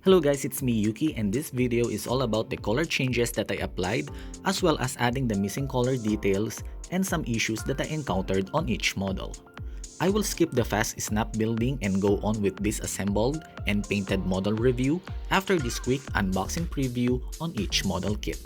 Hello guys, it's me Yuki, and this video is all about the color changes that I applied as well as adding the missing color details and some issues that I encountered on each model. I will skip the fast snap building and go on with this assembled and painted model review after this quick unboxing preview on each model kit.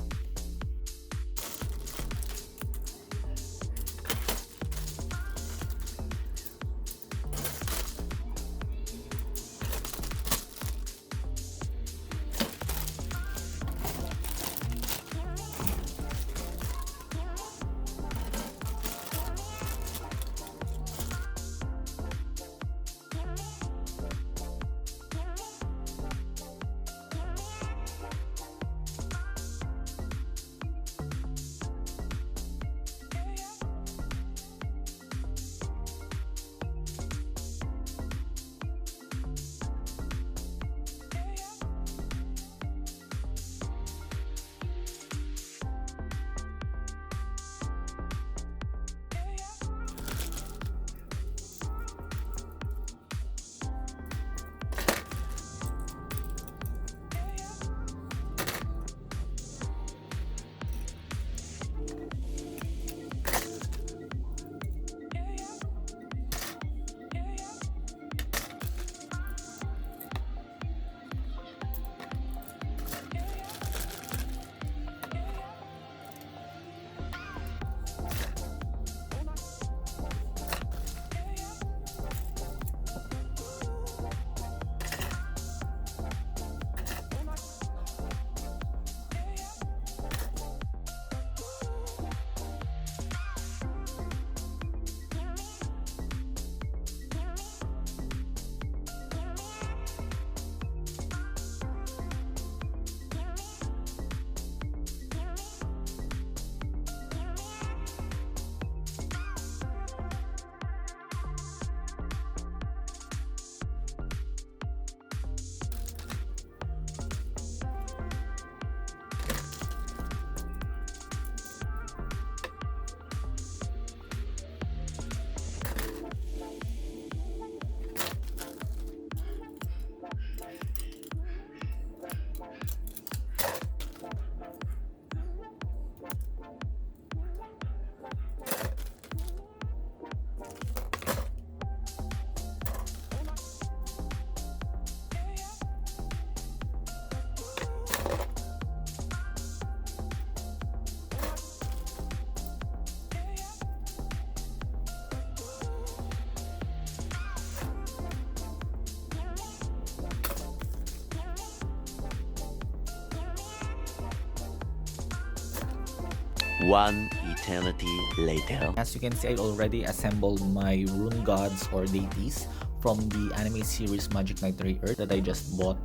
One eternity later. As you can see, I already assembled my Rune Gods or deities from the anime series Magic Knight Rayearth that I just bought.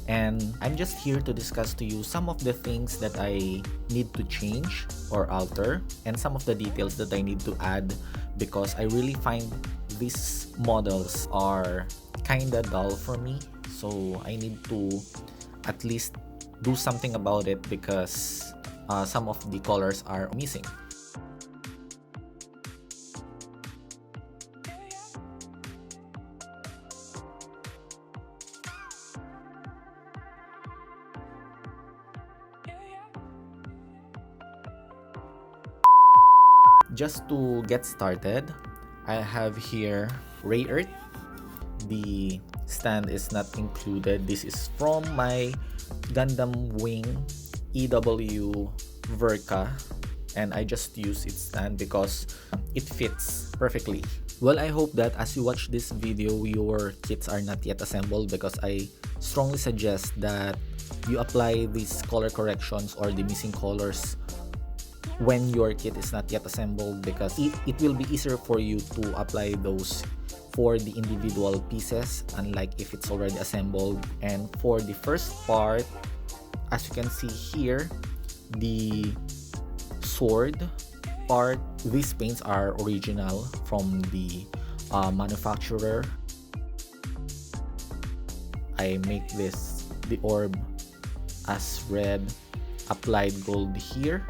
And I'm just here to discuss to you some of the things that I need to change or alter and some of the details that I need to add because I really find these models are kinda dull for me. So I need to at least do something about it because some of the colors are missing. Just to get started, I have here Rayearth. The stand is not included. This is from my Gundam Wing EW Verka, and I just use its stand because it fits perfectly. Well, I hope that as you watch this video, your kits are not yet assembled because I strongly suggest that you apply these color corrections or the missing colors when your kit is not yet assembled because it will be easier for you to apply those for the individual pieces unlike if it's already assembled. And for the first part, as you can see here, the sword part, these paints are original from the manufacturer. I make the orb as red, applied gold here,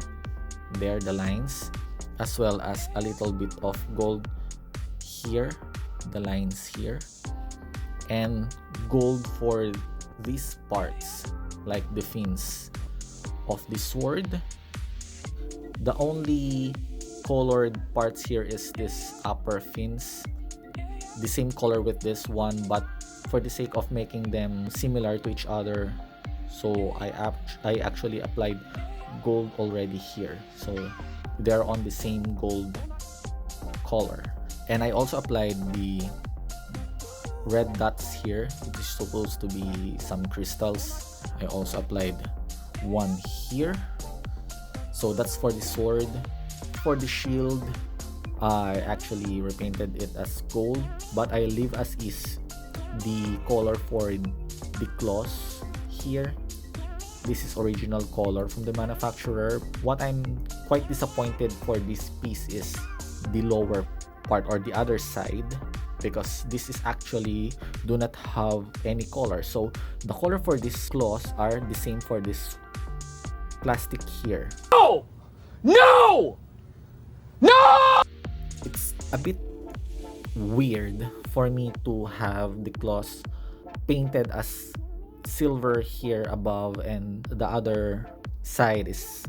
there the lines, as well as a little bit of gold here, the lines here, and gold for these parts, like the fins of the sword. The only colored parts here is this upper fins, the same color with this one, but for the sake of making them similar to each other, so I actually applied gold already here, so they're on the same gold color. And I also applied the red dots here, which is supposed to be some crystals. I also applied one here, so that's for the sword. For the shield, I actually repainted it as gold, but I leave as is the color for the claws here. This is original color from the manufacturer. What I'm quite disappointed for this piece is the lower part or the other side, because this is actually do not have any color. So the color for these claws are the same for this plastic here. No! No! No! It's a bit weird for me to have the claws painted as silver here above and the other side is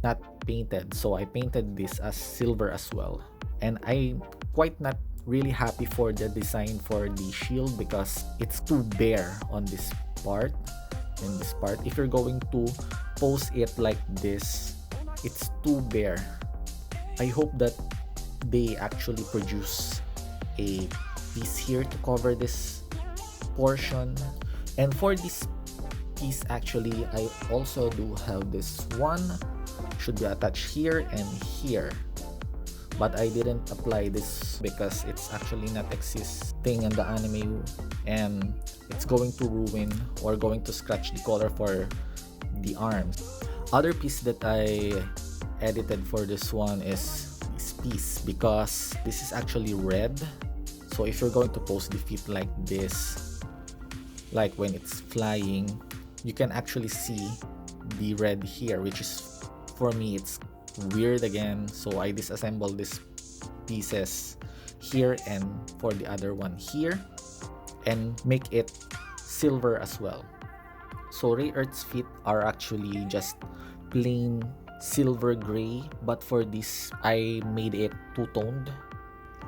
not painted, so I painted this as silver as well. And I'm quite not really happy for the design for the shield because it's too bare on this part and this part. If you're going to pose it like this, it's too bare. I hope that they actually produce a piece here to cover this portion. And for this piece, actually, I also do have this one, should be attached here and here, but I didn't apply this because it's actually not existing in the anime and it's going to ruin or going to scratch the color for the arms. Other piece that I edited for this one is this piece, because this is actually red. So if you're going to pose the feet like this, like when it's flying, you can actually see the red here, which is, for me, it's weird again. So I disassemble these pieces here and for the other one here and make it silver as well. So Rayearth's feet are actually just plain silver gray, but for this I made it two-toned.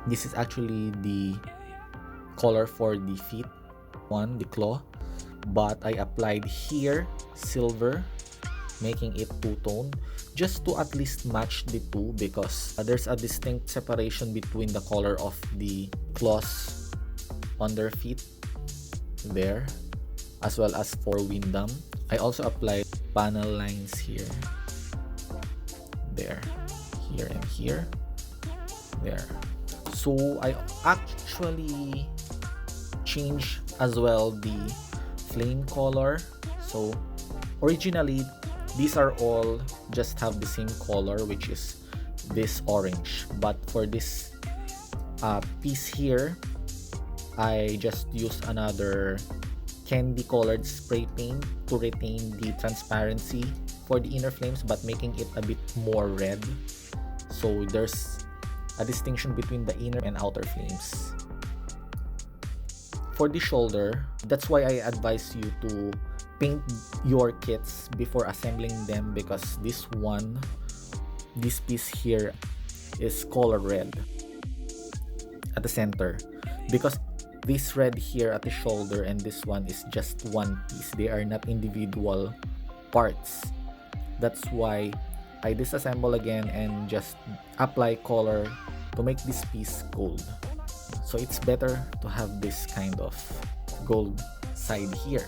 This is actually the color for the feet one, the claw, but I applied here silver, making it two-toned just to at least match the two, because there's a distinct separation between the color of the claws on their feet there, as well as for Windom. I also applied panel lines here, there, here and here, there. So I actually changed as well the flame color. So originally these are all just have the same color, which is this orange, but for this piece here I just used another candy colored spray paint to retain the transparency for the inner flames, but making it a bit more red, so there's a distinction between the inner and outer flames. For the shoulder, that's why I advise you to paint your kits before assembling them, because this piece here is color red at the center, because this red here at the shoulder and this one is just one piece. They are not individual parts. That's why I disassemble again and just apply color to make this piece gold. So it's better to have this kind of gold side here.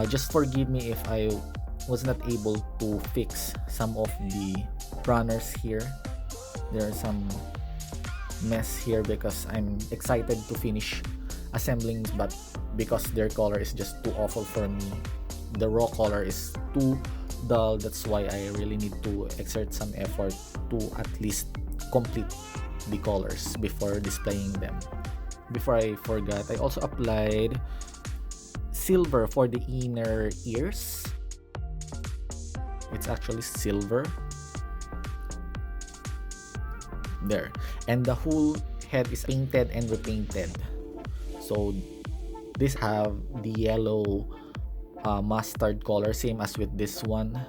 Just forgive me if I was not able to fix some of the runners here. There are some mess here because I'm excited to finish assembling, but because their color is just too awful for me, the raw color is too dull. That's why I really need to exert some effort to at least complete the colors before displaying them. Before I forgot, I also applied silver for the inner ears. It's actually silver there, and the whole head is painted and repainted. So this have the yellow mustard color, same as with this one,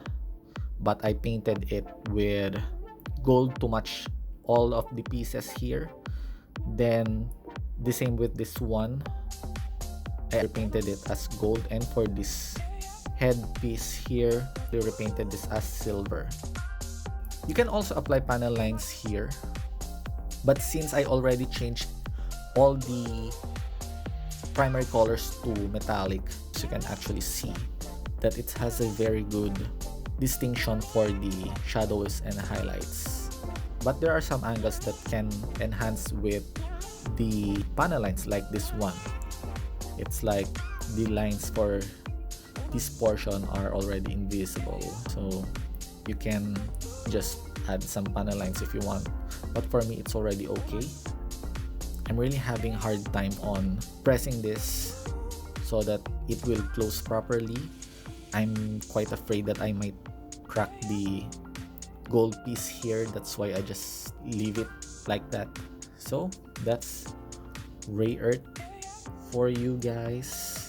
but I painted it with gold to match all of the pieces here. Then the same with this one, I repainted it as gold, and for this headpiece here, they repainted this as silver. You can also apply panel lines here, but since I already changed all the primary colors to metallic, so you can actually see that it has a very good distinction for the shadows and highlights. But there are some angles that can enhance with the panel lines, like this one. It's like the lines for this portion are already invisible, so you can just add some panel lines if you want, but for me it's already okay. I'm really having a hard time on pressing this so that it will close properly. I'm quite afraid that I might crack the gold piece here, that's why I just leave it like that. So that's Rayearth for you guys.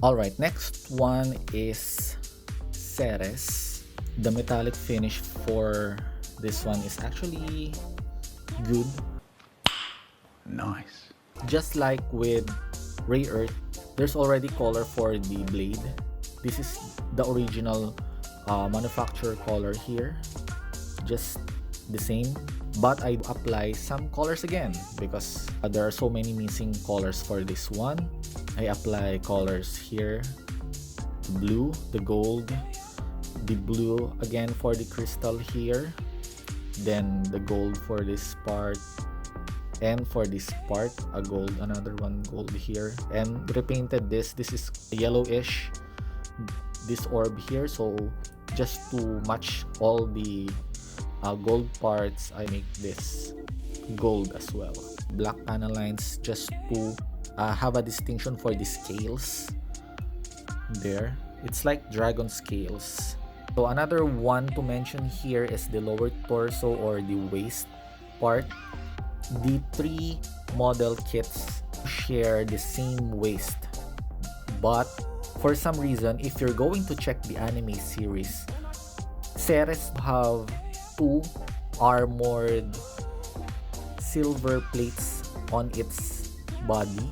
Alright, next one is Ceres. The metallic finish for this one is actually good. Nice. Just like with Rayearth, there's already color for the blade. This is the original manufacturer color here. Just the same, but I apply some colors again because there are so many missing colors for this one. I apply colors here, the blue, the gold, the blue again for the crystal here, then the gold for this part, and for this part a gold, another one gold here, and repainted this is yellowish, this orb here, so just to match all the gold parts, I make this gold as well. Black panel lines just to have a distinction for the scales there. It's like dragon scales. So another one to mention here is the lower torso or the waist part. The three model kits share the same waist, but for some reason, if you're going to check the anime series, Ceres have two armored silver plates on its body,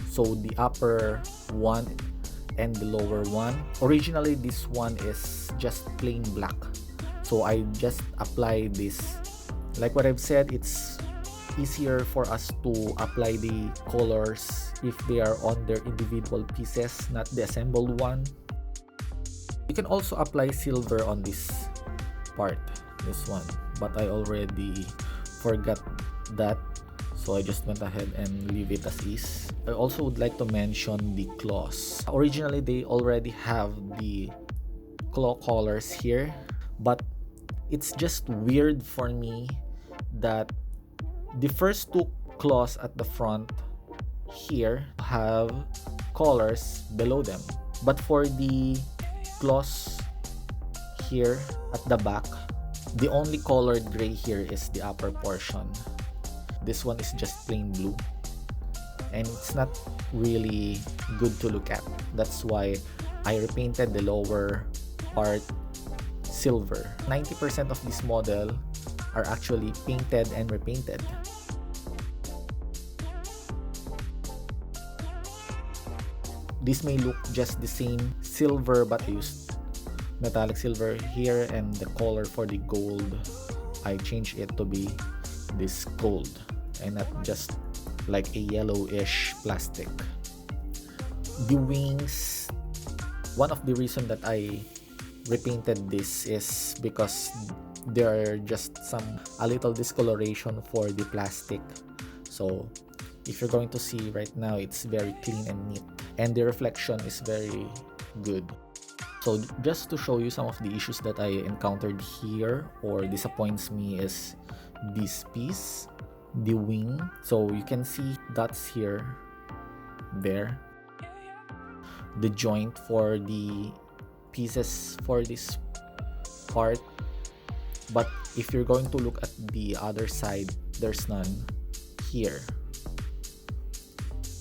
so the upper one and the lower one. Originally this one is just plain black, so I just apply this. Like what I've said, it's easier for us to apply the colors if they are on their individual pieces, not the assembled one. You can also apply silver on this part, this one, but I already forgot that, so I just went ahead and leave it as is. I also would like to mention the claws. Originally they already have the claw colors here, but it's just weird for me that the first two claws at the front here have colors below them, but for the claws here at the back, the only colored gray here is the upper portion. This one is just plain blue, and it's not really good to look at. That's why I repainted the lower part silver. 90% of this model are actually painted and repainted. This may look just the same silver, but I used metallic silver here, and the color for the gold, I changed it to be this gold and not just like a yellowish plastic. The wings, one of the reasons that I repainted this is because there are just a little discoloration for the plastic. So if you're going to see right now, it's very clean and neat, and the reflection is very good. So just to show you some of the issues that I encountered here or disappoints me is this piece, the wing. So you can see dots here, there, the joint for the pieces for this part. But if you're going to look at the other side, there's none here,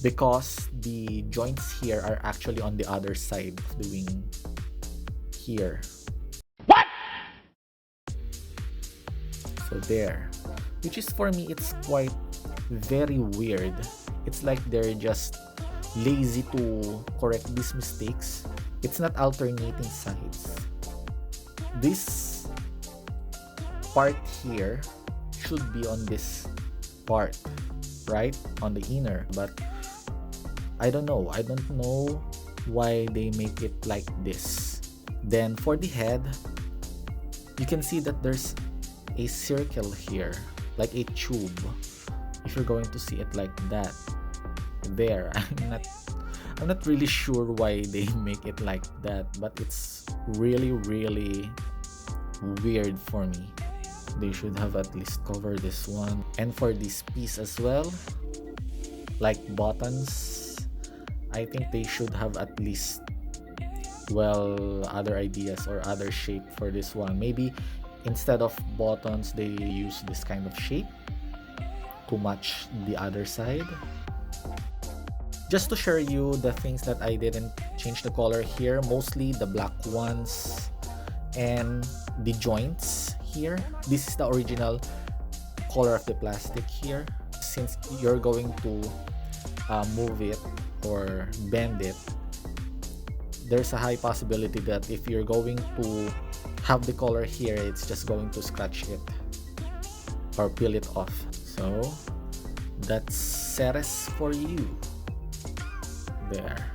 because the joints here are actually on the other side of the wing here. What? So there, which is, for me, it's quite very weird. It's like they're just lazy to correct these mistakes. It's not alternating sides. This part here should be on this part, right? On the inner, but I don't know why they make it like this. Then for the head, you can see that there's a circle here, like a tube. If you're going to see it like that, there, I'm not really sure why they make it like that, but it's really weird for me. They should have at least covered this one. And for this piece as well, like buttons, I think they should have at least, well, other ideas or other shape for this one. Maybe instead of buttons, they use this kind of shape to match the other side. Just to share you the things that I didn't change the color here, mostly the black ones and the joints here. This is the original color of the plastic here. Since you're going to move it or bend it, there's a high possibility that if you're going to have the color here, it's just going to scratch it or peel it off. So that's Ceres for you. There.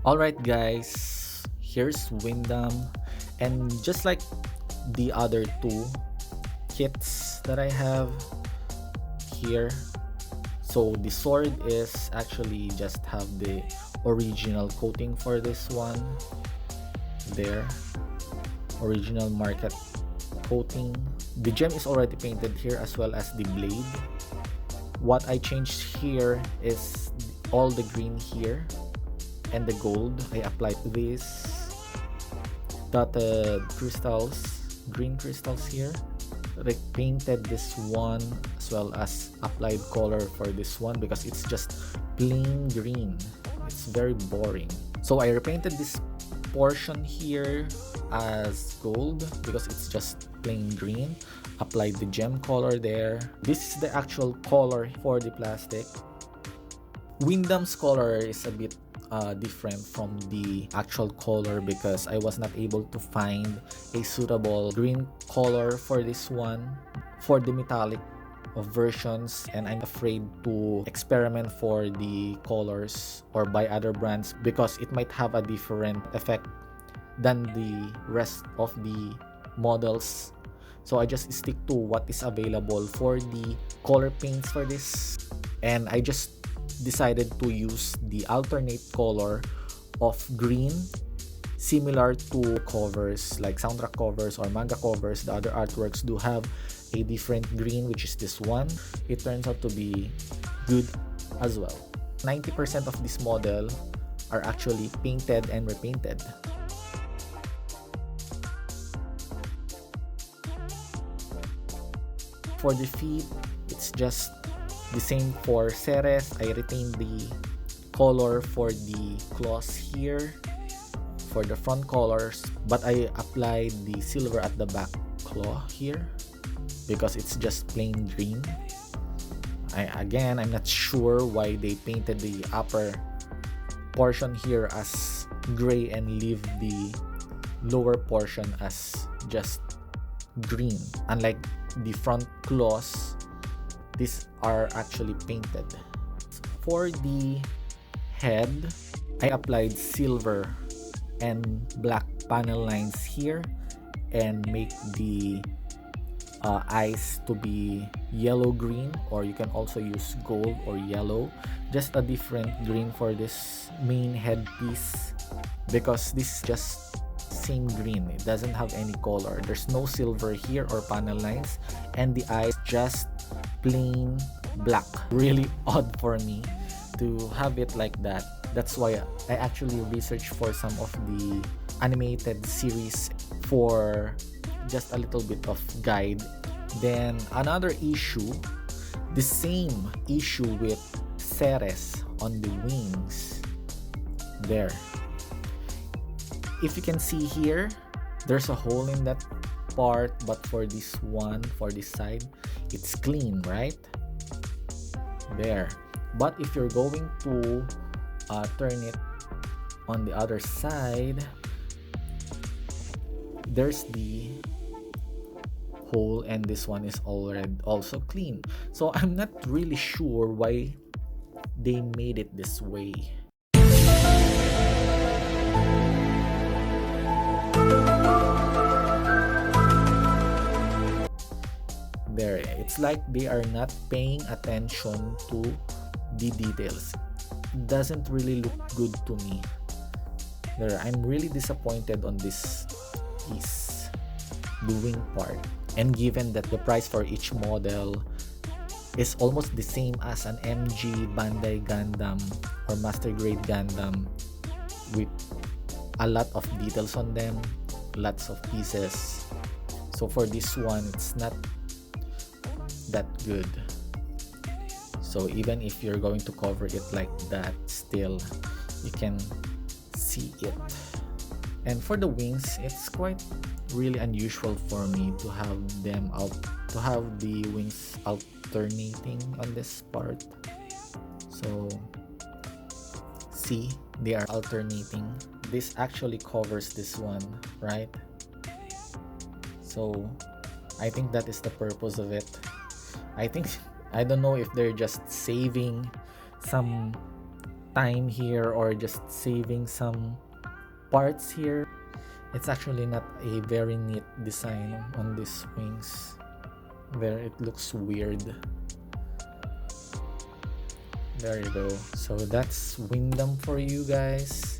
Alright guys, here's Windom, and just like the other two kits that I have here, so the sword is actually just have the original coating for this one there, original market coating. The gem is already painted here as well as the blade. What I changed here is all the green here and the gold. I applied these dotted crystals, green crystals here. I painted this one as well as applied color for this one because it's just plain green. It's very boring. So I repainted this portion here as gold because it's just plain green. Applied the gem color there. This is the actual color for the plastic. Windom's color is a bit different from the actual color because I was not able to find a suitable green color for this one for the metallic versions, and I'm afraid to experiment for the colors or buy other brands because it might have a different effect than the rest of the models. So I just stick to what is available for the color paints for this, and I just decided to use the alternate color of green, similar to covers like soundtrack covers or manga covers. The other artworks do have a different green, which is this one. It turns out to be good as well. 90% of this model are actually painted and repainted. For the feet, it's just the same for Ceres. I retained the color for the claws here for the front colors, but I applied the silver at the back claw here because it's just plain green. I'm not sure why they painted the upper portion here as gray and leave the lower portion as just green. Unlike the front claws, these are actually painted. For the head, I applied silver and black panel lines here and make the eyes to be yellow green, or you can also use gold or yellow. Just a different green for this main headpiece, because this is just same green. It doesn't have any color. There's no silver here or panel lines, and the eyes just plain black. Really odd for me to have it like that. That's why I actually researched for some of the animated series for just a little bit of guide. Then another issue, the same issue with Ceres on the wings. There. If you can see here, there's a hole in that part, but for this one, for this side, it's clean, right? There. But if you're going to turn it on the other side, there's the hole, and this one is already also clean. So I'm not really sure why they made it this way. There, it's like they are not paying attention to the details. It doesn't really look good to me. There, I'm really disappointed on this piece, the wing part. And given that the price for each model is almost the same as an MG Bandai Gundam or Master Grade Gundam, with a lot of details on them, lots of pieces. So for this one, it's not that good. So even if you're going to cover it like that, still you can see it. And for the wings, it's quite really unusual for me to have them out, to have the wings alternating on this part. So see, they are alternating. This actually covers this one, right? So I think that is the purpose of it. I don't know if they're just saving some time here or just saving some parts here. It's actually not a very neat design on these wings. There, it looks weird. There you go. So that's Windom for you guys.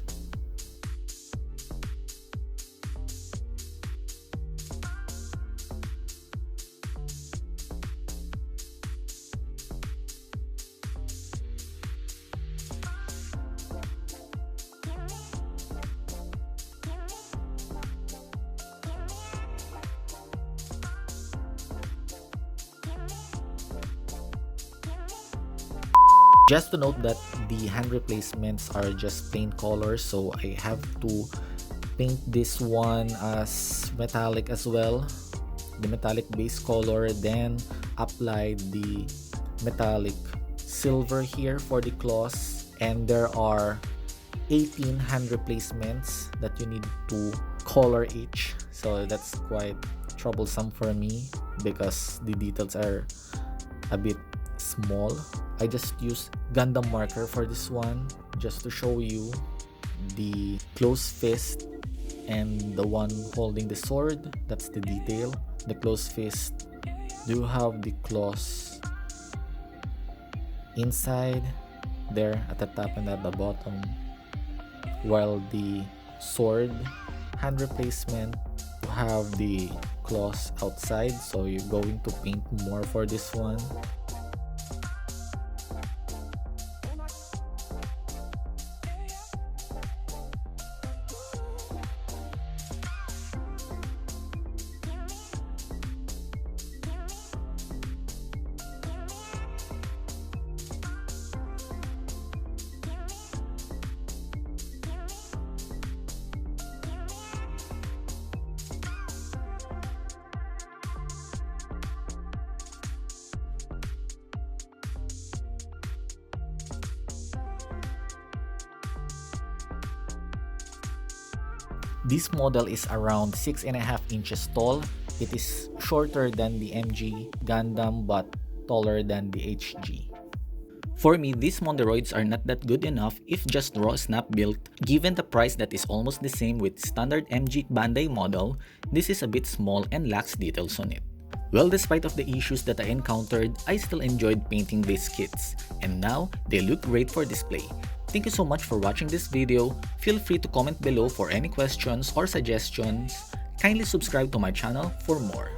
Just to note that the hand replacements are just plain colors, so I have to paint this one as metallic as well, the metallic base color, then apply the metallic silver here for the claws. And there are 18 hand replacements that you need to color each, so that's quite troublesome for me because the details are a bit small. I just used Gundam marker for this one just to show you the closed fist and the one holding the sword. That's the detail. The closed fist do have the claws inside there at the top and at the bottom, while the sword hand replacement have the claws outside, so you're going to paint more for this one. This model is around 6.5 inches tall. It is shorter than the MG Gundam but taller than the HG. For me, these Moderoids are not that good enough if just raw snap built. Given the price that is almost the same with standard MG Bandai model, this is a bit small and lacks details on it. Well, despite of the issues that I encountered, I still enjoyed painting these kits, and now they look great for display. Thank you so much for watching this video. Feel free to comment below for any questions or suggestions. Kindly subscribe to my channel for more.